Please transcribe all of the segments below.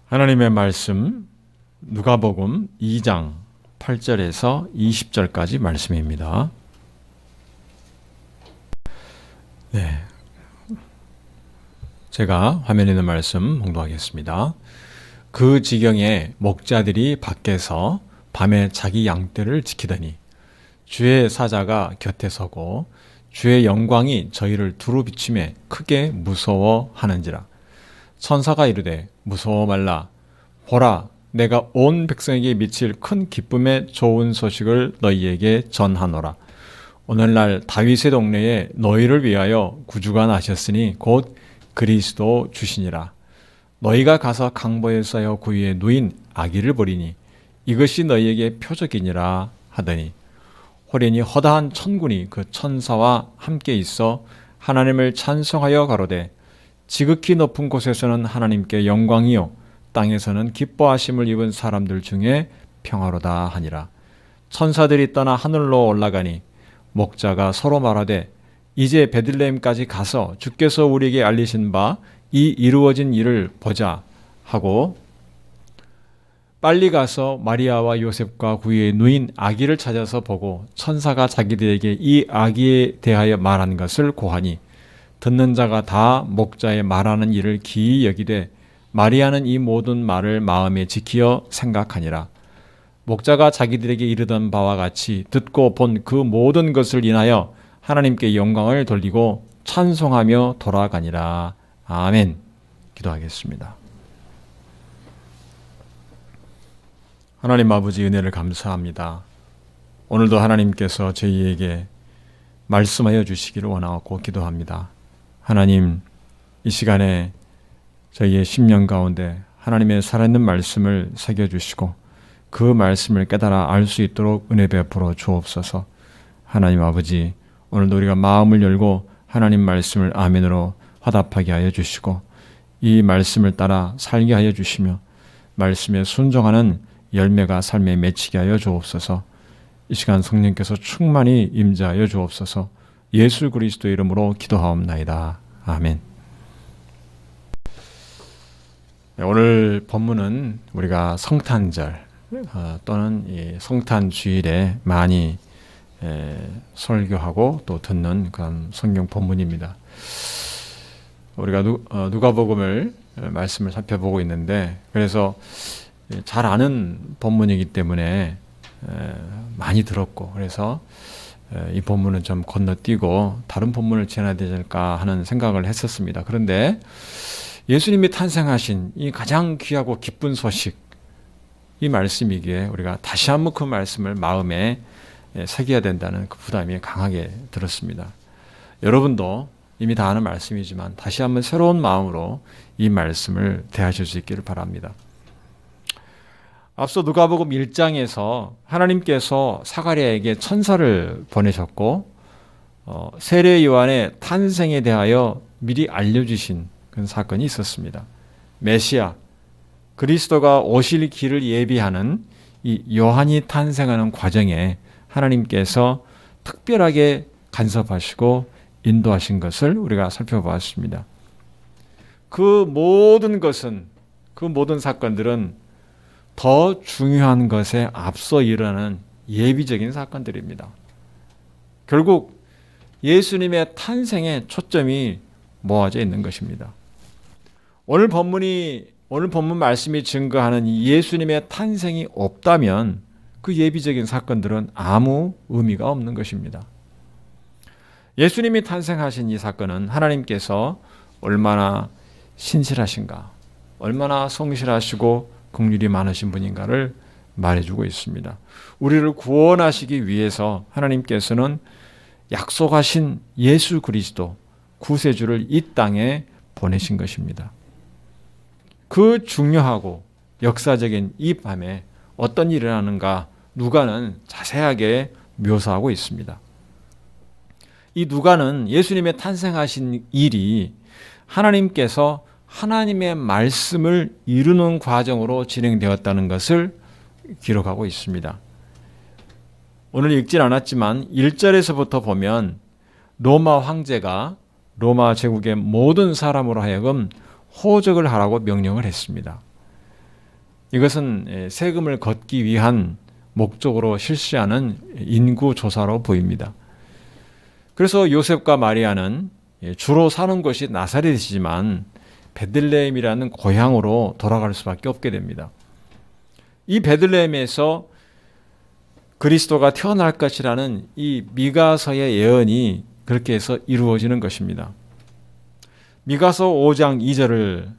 하나님의 말씀 누가복음 2장 8절에서 20절까지 말씀입니다. 네, 제가 화면에 있는 말씀 봉독하겠습니다. 그 지경에 목자들이 밖에서 밤에 자기 양떼를 지키더니 주의 사자가 곁에 서고 주의 영광이 저희를 두루 비추매 크게 무서워하는지라. 천사가 이르되 무서워 말라. 보라, 내가 온 백성에게 미칠 큰 기쁨의 좋은 소식을 너희에게 전하노라. 오늘날 다윗의 동네에 너희를 위하여 구주가 나셨으니 곧 그리스도 주시니라. 너희가 가서 강보에서여 그 위에 누인 아기를 보리니 이것이 너희에게 표적이니라 하더니 호련히 허다한 천군이 그 천사와 함께 있어 하나님을 찬송하여 가로되 지극히 높은 곳에서는 하나님께 영광이요 땅에서는 기뻐하심을 입은 사람들 중에 평화로다 하니라. 천사들이 떠나 하늘로 올라가니 목자가 서로 말하되 이제 베들레헴까지 가서 주께서 우리에게 알리신 바 이 이루어진 일을 보자 하고 빨리 가서 마리아와 요셉과 그의 누인 아기를 찾아서 보고 천사가 자기들에게 이 아기에 대하여 말한 것을 고하니 듣는 자가 다 목자의 말하는 일을 기이 여기되 마리아는 이 모든 말을 마음에 지키어 생각하니라. 목자가 자기들에게 이르던 바와 같이 듣고 본 그 모든 것을 인하여 하나님께 영광을 돌리고 찬송하며 돌아가니라. 아멘. 기도하겠습니다. 하나님 아버지 은혜를 감사합니다. 오늘도 하나님께서 저희에게 말씀하여 주시기를 원하고 기도합니다. 하나님, 이 시간에 저희의 심령 가운데 하나님의 살아있는 말씀을 새겨주시고 그 말씀을 깨달아 알 수 있도록 은혜 베풀어 주옵소서. 하나님 아버지, 오늘도 우리가 마음을 열고 하나님 말씀을 아멘으로 화답하게 하여 주시고 이 말씀을 따라 살게 하여 주시며 말씀에 순종하는 열매가 삶에 맺히게 하여 주옵소서. 이 시간 성령께서 충만히 임재하여 주옵소서. 예수 그리스도의 이름으로 기도하옵나이다. 아멘. 오늘 본문은 우리가 성탄절 또는 이 성탄주일에 많이 설교하고 또 듣는 그런 성경 본문입니다. 우리가 누가복음을 말씀을 살펴보고 있는데 그래서 잘 아는 본문이기 때문에 많이 들었고 그래서 이 본문은 좀 건너뛰고 다른 본문을 지나야 되지 않을까 하는 생각을 했었습니다. 그런데 예수님이 탄생하신 이 가장 귀하고 기쁜 소식, 이 말씀이기에 우리가 다시 한번 그 말씀을 마음에 새겨야 된다는 그 부담이 강하게 들었습니다. 여러분도 이미 다 아는 말씀이지만 다시 한번 새로운 마음으로 이 말씀을 대하실 수 있기를 바랍니다. 앞서 누가복음 1장에서 하나님께서 사가랴에게 천사를 보내셨고 세례 요한의 탄생에 대하여 미리 알려주신 그런 사건이 있었습니다. 메시아, 그리스도가 오실 길을 예비하는 이 요한이 탄생하는 과정에 하나님께서 특별하게 간섭하시고 인도하신 것을 우리가 살펴보았습니다. 그 모든 사건들은 더 중요한 것에 앞서 일어나는 예비적인 사건들입니다. 결국 예수님의 탄생에 초점이 모아져 있는 것입니다. 오늘 본문 말씀이 증거하는 예수님의 탄생이 없다면 그 예비적인 사건들은 아무 의미가 없는 것입니다. 예수님이 탄생하신 이 사건은 하나님께서 얼마나 신실하신가, 얼마나 성실하시고 긍휼이 많으신 분인가를 말해주고 있습니다. 우리를 구원하시기 위해서 하나님께서는 약속하신 예수 그리스도 구세주를 이 땅에 보내신 것입니다. 그 중요하고 역사적인 이 밤에 어떤 일이 일어나는가 누가는 자세하게 묘사하고 있습니다. 이 누가는 예수님의 탄생하신 일이 하나님께서 하나님의 말씀을 이루는 과정으로 진행되었다는 것을 기록하고 있습니다. 오늘 읽진 않았지만 1절에서부터 보면 로마 황제가 로마 제국의 모든 사람으로 하여금 호적을 하라고 명령을 했습니다. 이것은 세금을 걷기 위한 목적으로 실시하는 인구 조사로 보입니다. 그래서 요셉과 마리아는 주로 사는 곳이 나사렛이지만 베들레헴이라는 고향으로 돌아갈 수밖에 없게 됩니다. 이 베들레헴에서 그리스도가 태어날 것이라는 이 미가서의 예언이 그렇게 해서 이루어지는 것입니다. 미가서 5장 2절을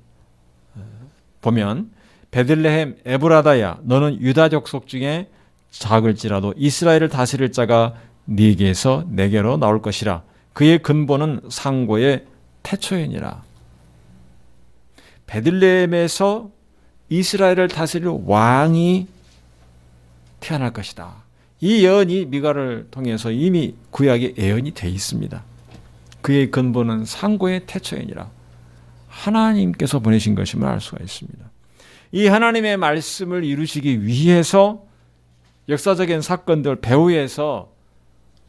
보면 베들레헴 에브라다야 너는 유다 족속 중에 작을지라도 이스라엘을 다스릴 자가 네게서 내게로 나올 것이라. 그의 근본은 상고의 태초이니라. 베들레헴에서 이스라엘을 다스릴 왕이 태어날 것이다. 이 예언이 미가를 통해서 이미 구약에 예언이 되어 있습니다. 그의 근본은 상고의 태초이니라. 하나님께서 보내신 것임을 알 수가 있습니다. 이 하나님의 말씀을 이루시기 위해서 역사적인 사건들 배후에서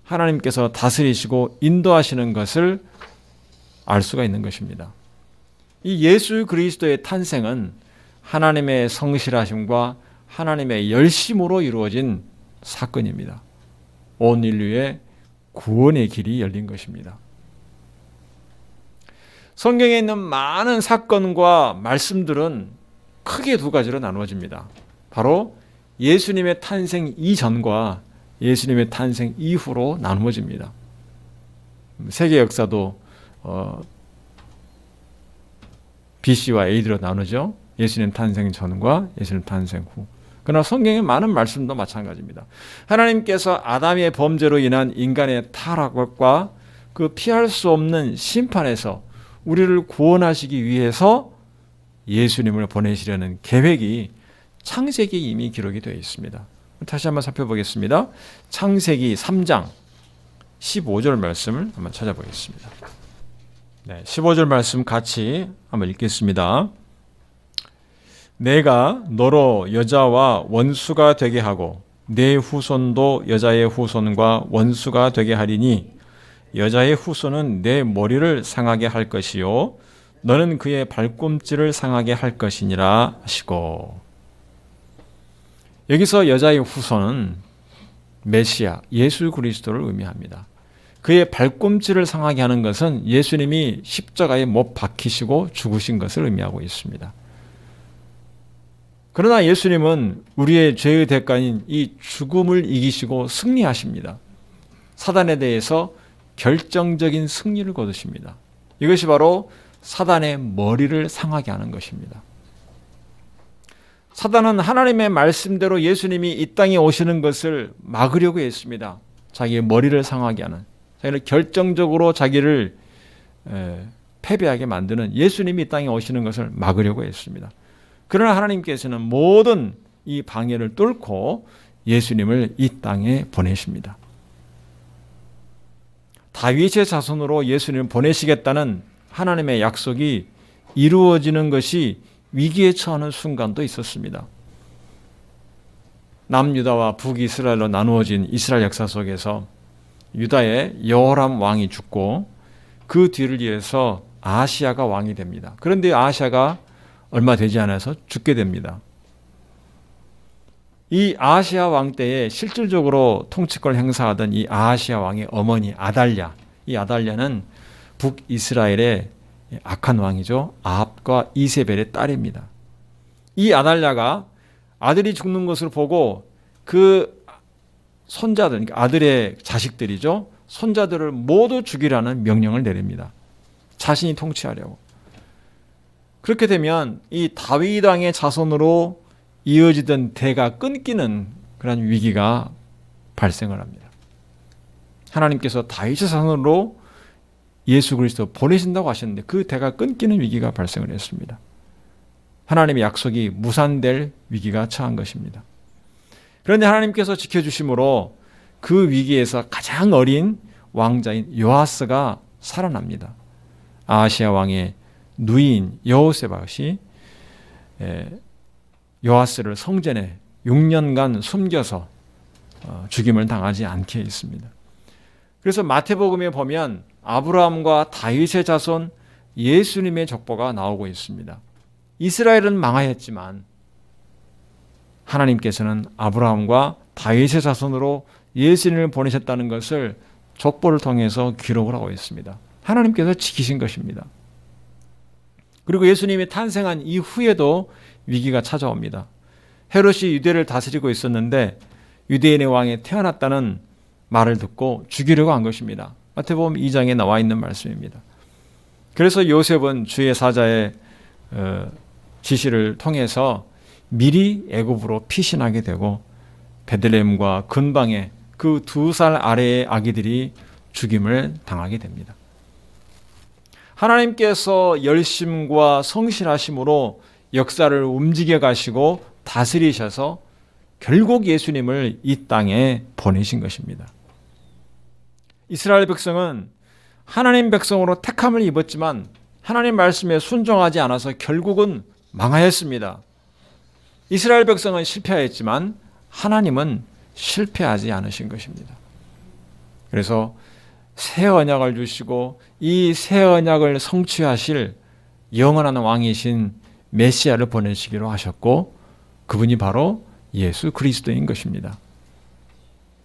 하나님께서 다스리시고 인도하시는 것을 알 수가 있는 것입니다. 이 예수 그리스도의 탄생은 하나님의 성실하심과 하나님의 열심으로 이루어진 사건입니다. 온 인류의 구원의 길이 열린 것입니다. 성경에 있는 많은 사건과 말씀들은 크게 두 가지로 나누어집니다. 바로 예수님의 탄생 이전과 예수님의 탄생 이후로 나누어집니다. 세계 역사도 BC와 AD로 나누죠. 예수님 탄생 전과 예수님 탄생 후. 그러나 성경의 많은 말씀도 마찬가지입니다. 하나님께서 아담의 범죄로 인한 인간의 타락과 그 피할 수 없는 심판에서 우리를 구원하시기 위해서 예수님을 보내시려는 계획이 창세기에 이미 기록이 되어 있습니다. 다시 한번 살펴보겠습니다. 창세기 3장 15절 말씀을 한번 찾아보겠습니다. 네, 15절 말씀 같이 한번 읽겠습니다. 내가 너로 여자와 원수가 되게 하고 내 후손도 여자의 후손과 원수가 되게 하리니 여자의 후손은 내 머리를 상하게 할 것이요 너는 그의 발꿈치를 상하게 할 것이니라 하시고. 여기서 여자의 후손은 메시아 예수 그리스도를 의미합니다. 그의 발꿈치를 상하게 하는 것은 예수님이 십자가에 못 박히시고 죽으신 것을 의미하고 있습니다. 그러나 예수님은 우리의 죄의 대가인 이 죽음을 이기시고 승리하십니다. 사단에 대해서 결정적인 승리를 거두십니다. 이것이 바로 사단의 머리를 상하게 하는 것입니다. 사단은 하나님의 말씀대로 예수님이 이 땅에 오시는 것을 막으려고 했습니다. 자기의 머리를 상하게 하는, 자기를 결정적으로 자기를 패배하게 만드는 예수님이 이 땅에 오시는 것을 막으려고 했습니다. 그러나 하나님께서는 모든 이 방해를 뚫고 예수님을 이 땅에 보내십니다. 다윗의 자손으로 예수님을 보내시겠다는 하나님의 약속이 이루어지는 것이 위기에 처하는 순간도 있었습니다. 남유다와 북이스라엘로 나누어진 이스라엘 역사 속에서 유다의 여호람 왕이 죽고 그 뒤를 이어서 아하시야가 왕이 됩니다. 그런데 아하시야가 얼마 되지 않아서 죽게 됩니다. 이 아하시야 왕 때에 실질적으로 통치권을 행사하던 이 아하시야 왕의 어머니 아달랴, 이 아달랴는 북이스라엘의 악한 왕이죠. 아합과 이세벨의 딸입니다. 이 아달랴가 아들이 죽는 것을 보고 그 손자들, 그러니까 아들의 자식들이죠. 손자들을 모두 죽이라는 명령을 내립니다. 자신이 통치하려고. 그렇게 되면 이 다윗 왕의 자손으로 이어지던 대가 끊기는 그런 위기가 발생을 합니다. 하나님께서 다윗의 자손으로 예수 그리스도 보내신다고 하셨는데 그 대가 끊기는 위기가 발생을 했습니다. 하나님의 약속이 무산될 위기가 처한 것입니다. 그런데 하나님께서 지켜주심으로 그 위기에서 가장 어린 왕자인 요아스가 살아납니다. 아하시야 왕의 누이인 여호세밧이 요아스를 성전에 6년간 숨겨서 죽임을 당하지 않게 했습니다. 그래서 마태복음에 보면 아브라함과 다윗의 자손 예수님의 족보가 나오고 있습니다. 이스라엘은 망하였지만 하나님께서는 아브라함과 다윗의 자손으로 예수님을 보내셨다는 것을 족보를 통해서 기록을 하고 있습니다. 하나님께서 지키신 것입니다. 그리고 예수님이 탄생한 이후에도 위기가 찾아옵니다. 헤롯이 유대를 다스리고 있었는데 유대인의 왕이 태어났다는 말을 듣고 죽이려고 한 것입니다. 마태복음 2장에 나와 있는 말씀입니다. 그래서 요셉은 주의 사자의 지시를 통해서 미리 애굽으로 피신하게 되고 베들레헴과 근방에 그 2살 아래의 아기들이 죽임을 당하게 됩니다. 하나님께서 열심과 성실하심으로 역사를 움직여 가시고 다스리셔서 결국 예수님을 이 땅에 보내신 것입니다. 이스라엘 백성은 하나님 백성으로 택함을 입었지만 하나님 말씀에 순종하지 않아서 결국은 망하였습니다. 이스라엘 백성은 실패하였지만 하나님은 실패하지 않으신 것입니다. 그래서 새 언약을 주시고 이 새 언약을 성취하실 영원한 왕이신 메시아를 보내시기로 하셨고 그분이 바로 예수 그리스도인 것입니다.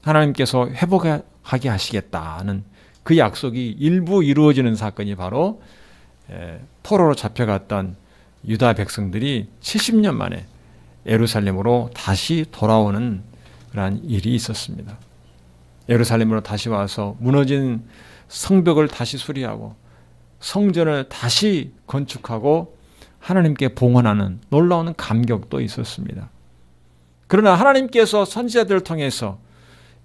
하나님께서 회복하게 하시겠다는 그 약속이 일부 이루어지는 사건이 바로 포로로 잡혀갔던 유다 백성들이 70년 만에 예루살렘으로 다시 돌아오는 그러한 일이 있었습니다. 예루살렘으로 다시 와서 무너진 성벽을 다시 수리하고 성전을 다시 건축하고 하나님께 봉헌하는 놀라운 감격도 있었습니다. 그러나 하나님께서 선지자들을 통해서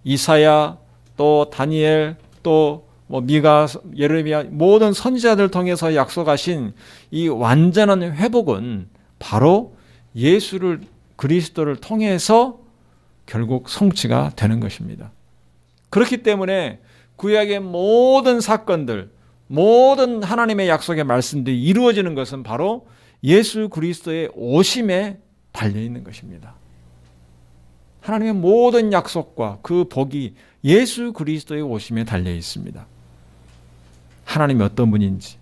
이사야 또 다니엘 또 미가 예레미야 모든 선지자들을 통해서 약속하신 이 완전한 회복은 바로 예수를 그리스도를 통해서 결국 성취가 되는 것입니다. 그렇기 때문에 구약의 모든 사건들, 모든 하나님의 약속의 말씀들이 이루어지는 것은 바로 예수 그리스도의 오심에 달려있는 것입니다. 하나님의 모든 약속과 그 복이 예수 그리스도의 오심에 달려 있습니다. 하나님이 어떤 분인지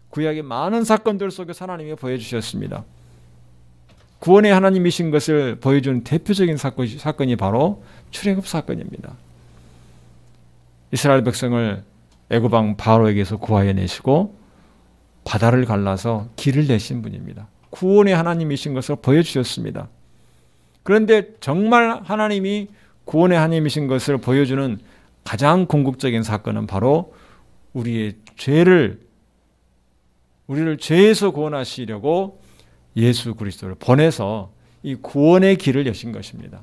구약의 많은 사건들 속에서 하나님이 보여주셨습니다. 구원의 하나님이신 것을 보여주는 대표적인 사건이 바로 출애굽 사건입니다. 이스라엘 백성을 애굽 왕 바로에게서 구하여 내시고 바다를 갈라서 길을 내신 분입니다. 구원의 하나님이신 것을 보여주셨습니다. 그런데 정말 하나님이 구원의 하나님이신 것을 보여주는 가장 궁극적인 사건은 바로 우리를 죄에서 구원하시려고 예수 그리스도를 보내서 이 구원의 길을 여신 것입니다.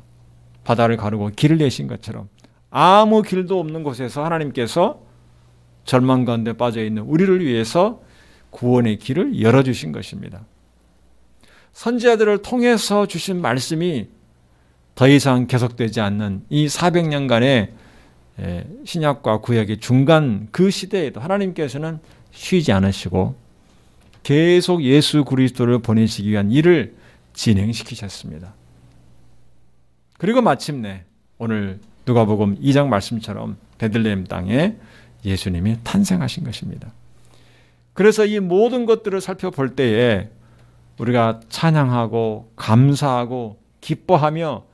바다를 가르고 길을 내신 것처럼 아무 길도 없는 곳에서 하나님께서 절망 가운데 빠져 있는 우리를 위해서 구원의 길을 열어주신 것입니다. 선지자들을 통해서 주신 말씀이 더 이상 계속되지 않는 이 400년간의 신약과 구약의 중간 그 시대에도 하나님께서는 쉬지 않으시고 계속 예수 그리스도를 보내시기 위한 일을 진행시키셨습니다. 그리고 마침내 오늘 누가복음 2장 말씀처럼 베들레헴 땅에 예수님이 탄생하신 것입니다. 그래서 이 모든 것들을 살펴볼 때에 우리가 찬양하고 감사하고 기뻐하며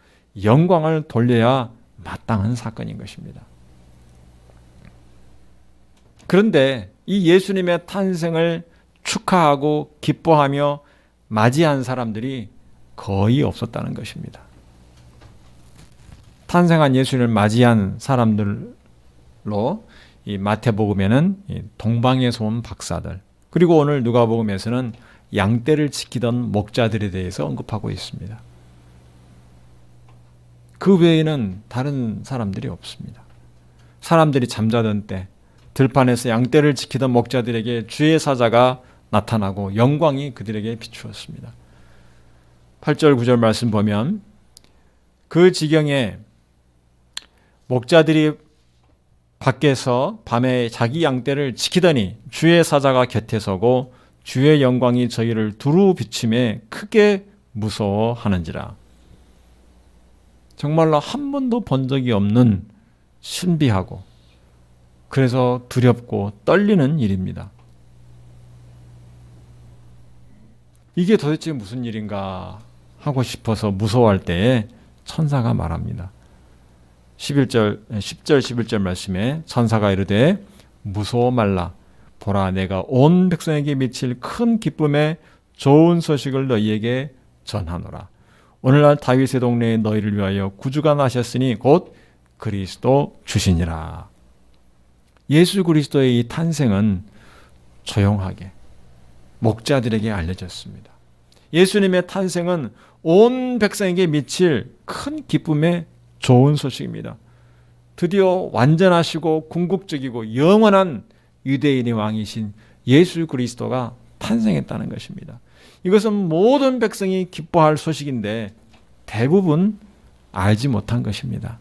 영광을 돌려야 마땅한 사건인 것입니다. 그런데 이 예수님의 탄생을 축하하고 기뻐하며 맞이한 사람들이 거의 없었다는 것입니다. 탄생한 예수님을 맞이한 사람들로 이 마태복음에는 동방에서 온 박사들, 그리고 오늘 누가복음에서는 양떼를 지키던 목자들에 대해서 언급하고 있습니다. 그 외에는 다른 사람들이 없습니다. 사람들이 잠자던 때 들판에서 양떼를 지키던 목자들에게 주의 사자가 나타나고 영광이 그들에게 비추었습니다. 8절 9절 말씀 보면 그 지경에 목자들이 밖에서 밤에 자기 양떼를 지키더니 주의 사자가 곁에 서고 주의 영광이 저희를 두루 비침에 크게 무서워하는지라. 정말로 한 번도 본 적이 없는 신비하고 그래서 두렵고 떨리는 일입니다. 이게 도대체 무슨 일인가 하고 싶어서 무서워할 때에 천사가 말합니다. 10절 11절 말씀에 천사가 이르되 무서워 말라. 보라, 내가 온 백성에게 미칠 큰 기쁨의 좋은 소식을 너희에게 전하노라. 오늘날 다윗의 동네에 너희를 위하여 구주가 나셨으니 곧 그리스도 주시니라. 예수 그리스도의 이 탄생은 조용하게 목자들에게 알려졌습니다. 예수님의 탄생은 온 백성에게 미칠 큰 기쁨의 좋은 소식입니다. 드디어 완전하시고 궁극적이고 영원한 유대인의 왕이신 예수 그리스도가 탄생했다는 것입니다. 이것은 모든 백성이 기뻐할 소식인데 대부분 알지 못한 것입니다.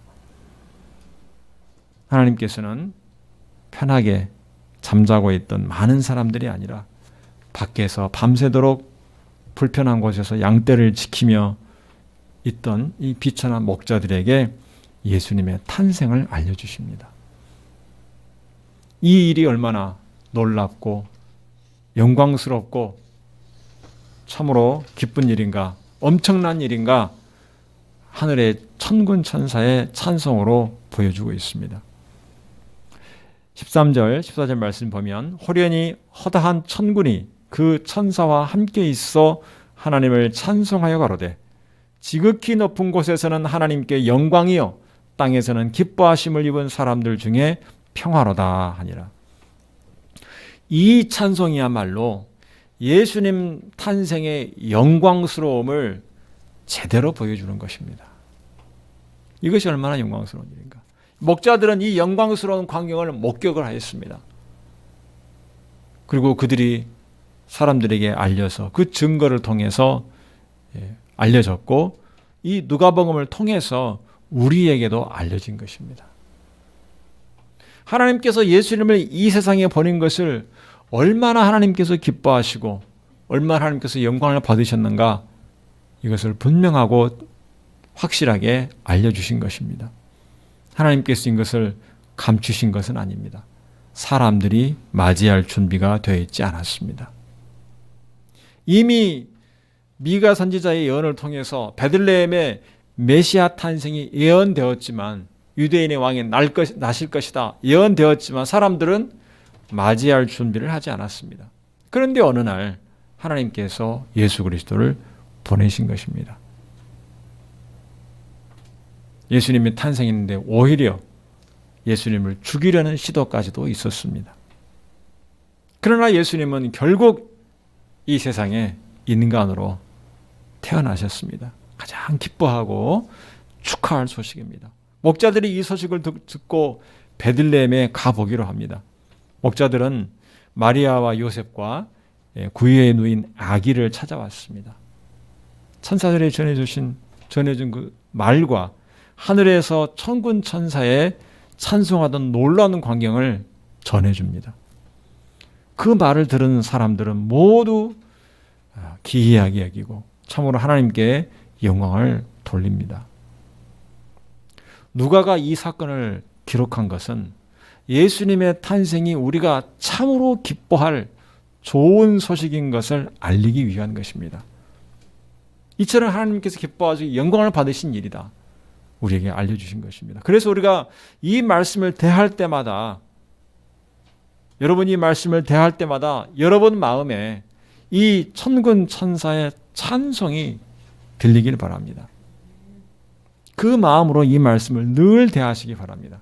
하나님께서는 편하게 잠자고 있던 많은 사람들이 아니라 밖에서 밤새도록 불편한 곳에서 양떼를 지키며 있던 이 비천한 목자들에게 예수님의 탄생을 알려주십니다. 이 일이 얼마나 놀랍고 영광스럽고 참으로 기쁜 일인가, 엄청난 일인가, 하늘의 천군 천사의 찬송으로 보여주고 있습니다. 13절, 14절 말씀 보면 호련히 허다한 천군이 그 천사와 함께 있어 하나님을 찬송하여 가로되 지극히 높은 곳에서는 하나님께 영광이요 땅에서는 기뻐하심을 입은 사람들 중에 평화로다 하니라. 이 찬송이야말로 예수님 탄생의 영광스러움을 제대로 보여주는 것입니다. 이것이 얼마나 영광스러운 일인가. 목자들은 이 영광스러운 광경을 목격을 하였습니다. 그리고 그들이 사람들에게 알려서 그 증거를 통해서 알려졌고 이 누가복음을 통해서 우리에게도 알려진 것입니다. 하나님께서 예수님을 이 세상에 보낸 것을 얼마나 하나님께서 기뻐하시고 얼마나 하나님께서 영광을 받으셨는가, 이것을 분명하고 확실하게 알려주신 것입니다. 하나님께서 이것을 감추신 것은 아닙니다. 사람들이 맞이할 준비가 되어 있지 않았습니다. 이미 미가 선지자의 예언을 통해서 베들레헴의 메시아 탄생이 예언되었지만, 유대인의 왕이 나실 것이다 예언되었지만 사람들은 맞이할 준비를 하지 않았습니다. 그런데 어느 날 하나님께서 예수 그리스도를 보내신 것입니다. 예수님이 탄생했는데 오히려 예수님을 죽이려는 시도까지도 있었습니다. 그러나 예수님은 결국 이 세상에 인간으로 태어나셨습니다. 가장 기뻐하고 축하할 소식입니다. 목자들이 이 소식을 듣고 베들레헴에 가보기로 합니다. 목자들은 마리아와 요셉과 구유에 누인 아기를 찾아왔습니다. 천사들이 전해준 그 말과 하늘에서 천군 천사의 찬송하던 놀라운 광경을 전해줍니다. 그 말을 들은 사람들은 모두 기이하게 여기고 참으로 하나님께 영광을 돌립니다. 누가가 이 사건을 기록한 것은 예수님의 탄생이 우리가 참으로 기뻐할 좋은 소식인 것을 알리기 위한 것입니다. 이처럼 하나님께서 기뻐하시고 영광을 받으신 일이다, 우리에게 알려주신 것입니다. 그래서 우리가 이 말씀을 대할 때마다, 여러분이 이 말씀을 대할 때마다 여러분 마음에 이 천군 천사의 찬송이 들리길 바랍니다. 그 마음으로 이 말씀을 늘 대하시기 바랍니다.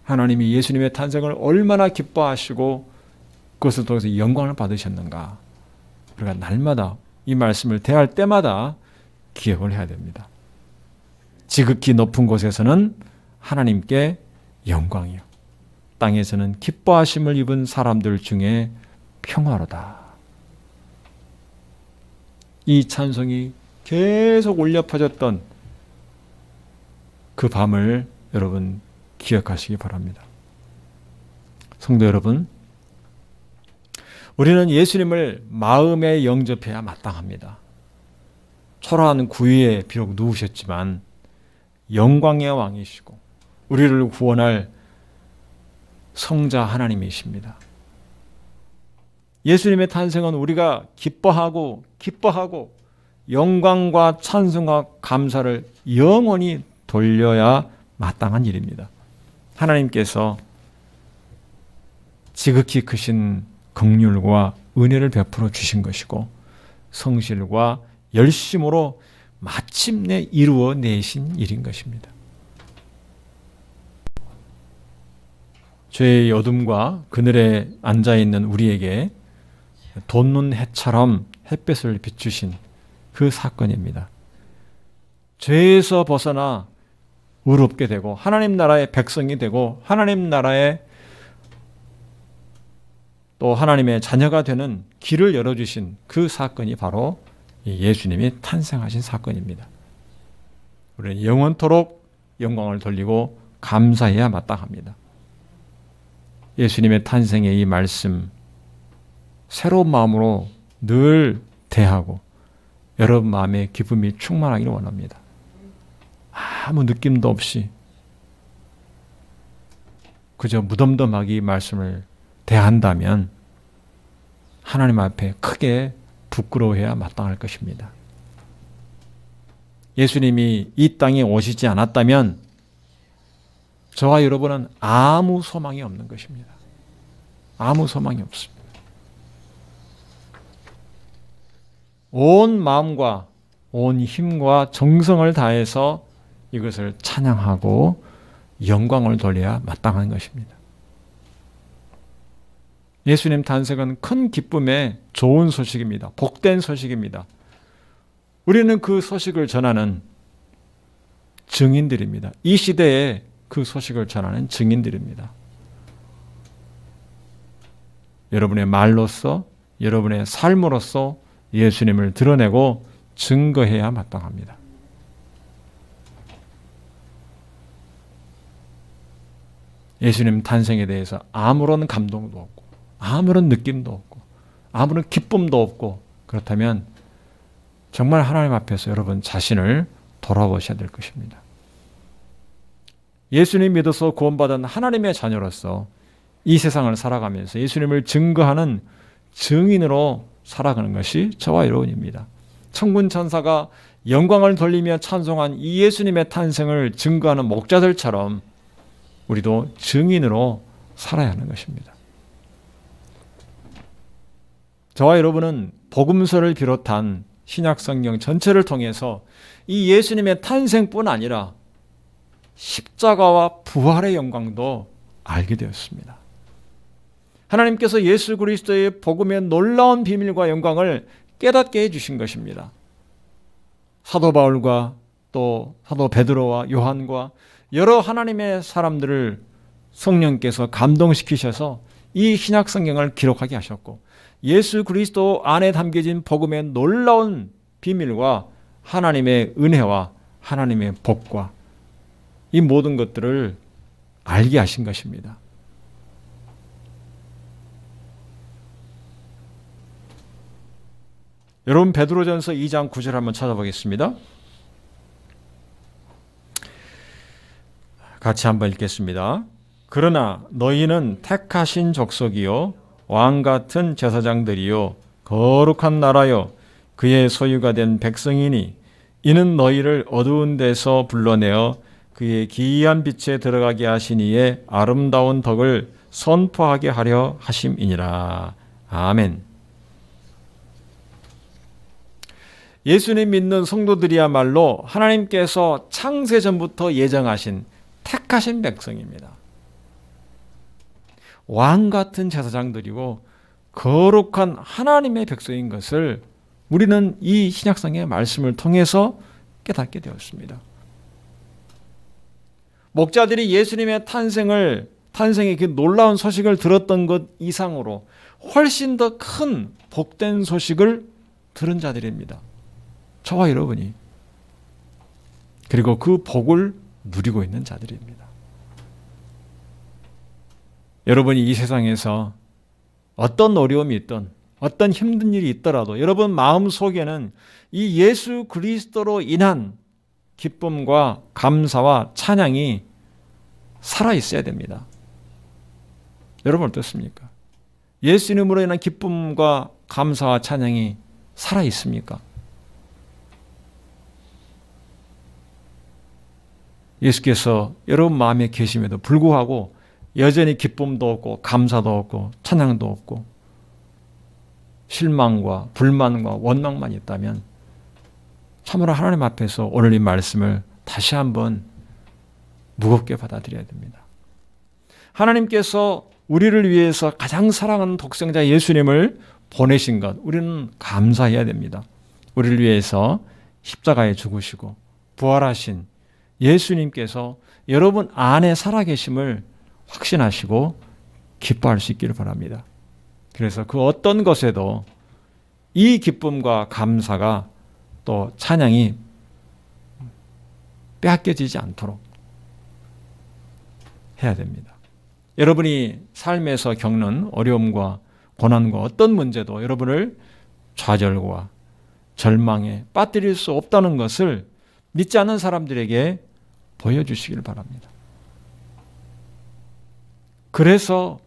하나님이 예수님의 탄생을 얼마나 기뻐하시고 그것을 통해서 영광을 받으셨는가, 우리가 날마다 이 말씀을 대할 때마다 기억을 해야 됩니다. 지극히 높은 곳에서는 하나님께 영광이요 땅에서는 기뻐하심을 입은 사람들 중에 평화로다. 이 찬송이 계속 울려 퍼졌던 그 밤을 여러분 기억하시기 바랍니다. 성도 여러분, 우리는 예수님을 마음에 영접해야 마땅합니다. 초라한 구유에 비록 누우셨지만 영광의 왕이시고 우리를 구원할 성자 하나님이십니다. 예수님의 탄생은 우리가 기뻐하고 영광과 찬송과 감사를 영원히 돌려야 마땅한 일입니다. 하나님께서 지극히 크신 긍휼과 은혜를 베풀어 주신 것이고 성실과 열심으로 마침내 이루어내신 일인 것입니다. 죄의 어둠과 그늘에 앉아있는 우리에게 돋는 해처럼 햇볕을 비추신 그 사건입니다. 죄에서 벗어나 의롭게 되고 하나님 나라의 백성이 되고 하나님 나라의 또 하나님의 자녀가 되는 길을 열어주신 그 사건이 바로 예수님이 탄생하신 사건입니다. 우리는 영원토록 영광을 돌리고 감사해야 마땅합니다. 예수님의 탄생의 이 말씀 새로운 마음으로 늘 대하고 여러분 마음에 기쁨이 충만하기를 원합니다. 아무 느낌도 없이 그저 무덤덤하게 이 말씀을 대한다면 하나님 앞에 크게 부끄러워해야 마땅할 것입니다. 예수님이 이 땅에 오시지 않았다면 저와 여러분은 아무 소망이 없는 것입니다. 아무 소망이 없습니다. 온 마음과 온 힘과 정성을 다해서 이것을 찬양하고 영광을 돌려야 마땅한 것입니다. 예수님 탄생은 큰 기쁨의 좋은 소식입니다. 복된 소식입니다. 우리는 그 소식을 전하는 증인들입니다. 이 시대에 그 소식을 전하는 증인들입니다. 여러분의 말로써, 여러분의 삶으로써 예수님을 드러내고 증거해야 마땅합니다. 예수님 탄생에 대해서 아무런 감동도 없고 아무런 느낌도 없고 아무런 기쁨도 없고 그렇다면 정말 하나님 앞에서 여러분 자신을 돌아보셔야 될 것입니다. 예수님 믿어서 구원받은 하나님의 자녀로서 이 세상을 살아가면서 예수님을 증거하는 증인으로 살아가는 것이 저와 여러분입니다. 천군 천사가 영광을 돌리며 찬송한 이 예수님의 탄생을 증거하는 목자들처럼 우리도 증인으로 살아야 하는 것입니다. 저와 여러분은 복음서를 비롯한 신약 성경 전체를 통해서 이 예수님의 탄생뿐 아니라 십자가와 부활의 영광도 알게 되었습니다. 하나님께서 예수 그리스도의 복음의 놀라운 비밀과 영광을 깨닫게 해주신 것입니다. 사도 바울과 또 사도 베드로와 요한과 여러 하나님의 사람들을 성령께서 감동시키셔서 이 신약 성경을 기록하게 하셨고 예수 그리스도 안에 담겨진 복음의 놀라운 비밀과 하나님의 은혜와 하나님의 복과 이 모든 것들을 알게 하신 것입니다. 여러분 베드로전서 2장 9절 한번 찾아보겠습니다. 같이 한번 읽겠습니다. 그러나 너희는 택하신 족속이요 왕같은 제사장들이요 거룩한 나라요 그의 소유가 된 백성이니 이는 너희를 어두운 데서 불러내어 그의 기이한 빛에 들어가게 하신 이의 아름다운 덕을 선포하게 하려 하심이니라. 아멘. 예수님 믿는 성도들이야말로 하나님께서 창세전부터 예정하신 택하신 백성입니다. 왕같은 제사장들이고 거룩한 하나님의 백성인 것을 우리는 이 신약성의 말씀을 통해서 깨닫게 되었습니다. 목자들이 예수님의 탄생의 그 놀라운 소식을 들었던 것 이상으로 훨씬 더 큰 복된 소식을 들은 자들입니다. 저와 여러분이. 그리고 그 복을 누리고 있는 자들입니다. 여러분이 이 세상에서 어떤 어려움이 있든 어떤 힘든 일이 있더라도 여러분 마음속에는 이 예수 그리스도로 인한 기쁨과 감사와 찬양이 살아있어야 됩니다. 여러분 어떻습니까? 예수 이름으로 인한 기쁨과 감사와 찬양이 살아있습니까? 예수께서 여러분 마음에 계심에도 불구하고 여전히 기쁨도 없고 감사도 없고 찬양도 없고 실망과 불만과 원망만 있다면 참으로 하나님 앞에서 오늘 이 말씀을 다시 한번 무겁게 받아들여야 됩니다. 하나님께서 우리를 위해서 가장 사랑하는 독생자 예수님을 보내신 것, 우리는 감사해야 됩니다. 우리를 위해서 십자가에 죽으시고 부활하신 예수님께서 여러분 안에 살아계심을 확신하시고 기뻐할 수 있기를 바랍니다. 그래서 그 어떤 것에도 이 기쁨과 감사가 또 찬양이 빼앗겨지지 않도록 해야 됩니다. 여러분이 삶에서 겪는 어려움과 고난과 어떤 문제도 여러분을 좌절과 절망에 빠뜨릴 수 없다는 것을 믿지 않는 사람들에게 보여주시길 바랍니다. 그래서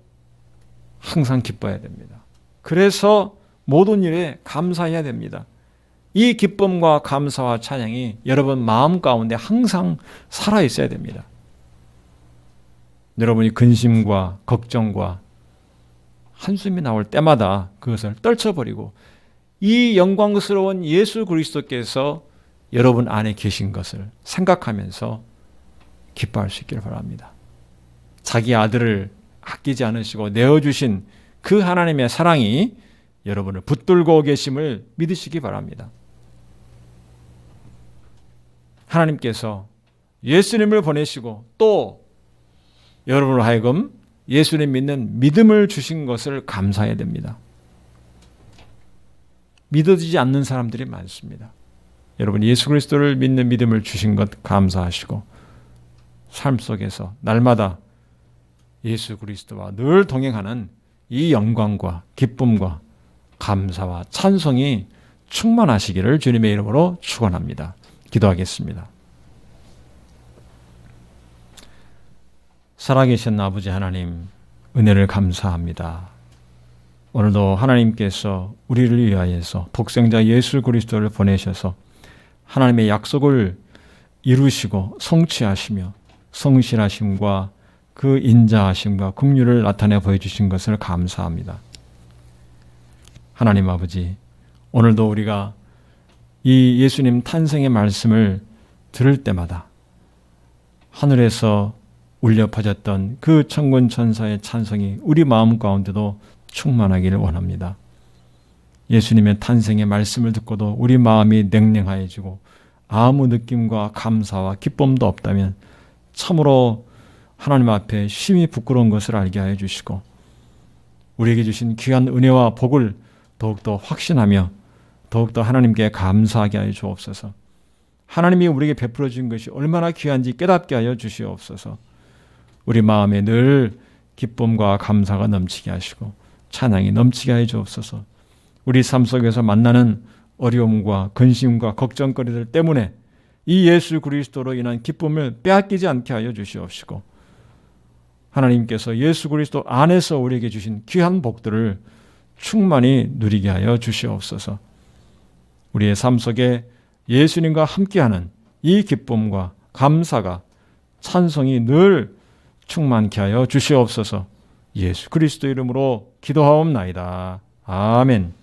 항상 기뻐해야 됩니다. 그래서 모든 일에 감사해야 됩니다. 이 기쁨과 감사와 찬양이 여러분 마음 가운데 항상 살아있어야 됩니다. 여러분이 근심과 걱정과 한숨이 나올 때마다 그것을 떨쳐버리고 이 영광스러운 예수 그리스도께서 여러분 안에 계신 것을 생각하면서 기뻐할 수 있기를 바랍니다. 자기 아들을 아끼지 않으시고 내어주신 그 하나님의 사랑이 여러분을 붙들고 계심을 믿으시기 바랍니다. 하나님께서 예수님을 보내시고 또 여러분을 하여금 예수님 믿는 믿음을 주신 것을 감사해야 됩니다. 믿어지지 않는 사람들이 많습니다. 여러분 예수 그리스도를 믿는 믿음을 주신 것 감사하시고 삶 속에서 날마다 예수 그리스도와 늘 동행하는 이 영광과 기쁨과 감사와 찬송이 충만하시기를 주님의 이름으로 축원합니다. 기도하겠습니다. 살아계신 아버지 하나님, 은혜를 감사합니다. 오늘도 하나님께서 우리를 위하여서 독생자 예수 그리스도를 보내셔서 하나님의 약속을 이루시고 성취하시며 성실하심과 그 인자하심과 긍휼을 나타내 보여주신 것을 감사합니다. 하나님 아버지, 오늘도 우리가 이 예수님 탄생의 말씀을 들을 때마다 하늘에서 울려 퍼졌던 그 천군 천사의 찬송이 우리 마음 가운데도 충만하기를 원합니다. 예수님의 탄생의 말씀을 듣고도 우리 마음이 냉랭하여지고 아무 느낌과 감사와 기쁨도 없다면 참으로 하나님 앞에 심히 부끄러운 것을 알게 하여 주시고 우리에게 주신 귀한 은혜와 복을 더욱더 확신하며 더욱더 하나님께 감사하게 하여 주옵소서. 하나님이 우리에게 베풀어 주신 것이 얼마나 귀한지 깨닫게 하여 주시옵소서. 우리 마음에 늘 기쁨과 감사가 넘치게 하시고 찬양이 넘치게 하여 주옵소서. 우리 삶 속에서 만나는 어려움과 근심과 걱정거리들 때문에 이 예수 그리스도로 인한 기쁨을 빼앗기지 않게 하여 주시옵시고 하나님께서 예수 그리스도 안에서 우리에게 주신 귀한 복들을 충만히 누리게 하여 주시옵소서. 우리의 삶 속에 예수님과 함께하는 이 기쁨과 감사가 찬송이 늘 충만케 하여 주시옵소서. 예수 그리스도 이름으로 기도하옵나이다. 아멘.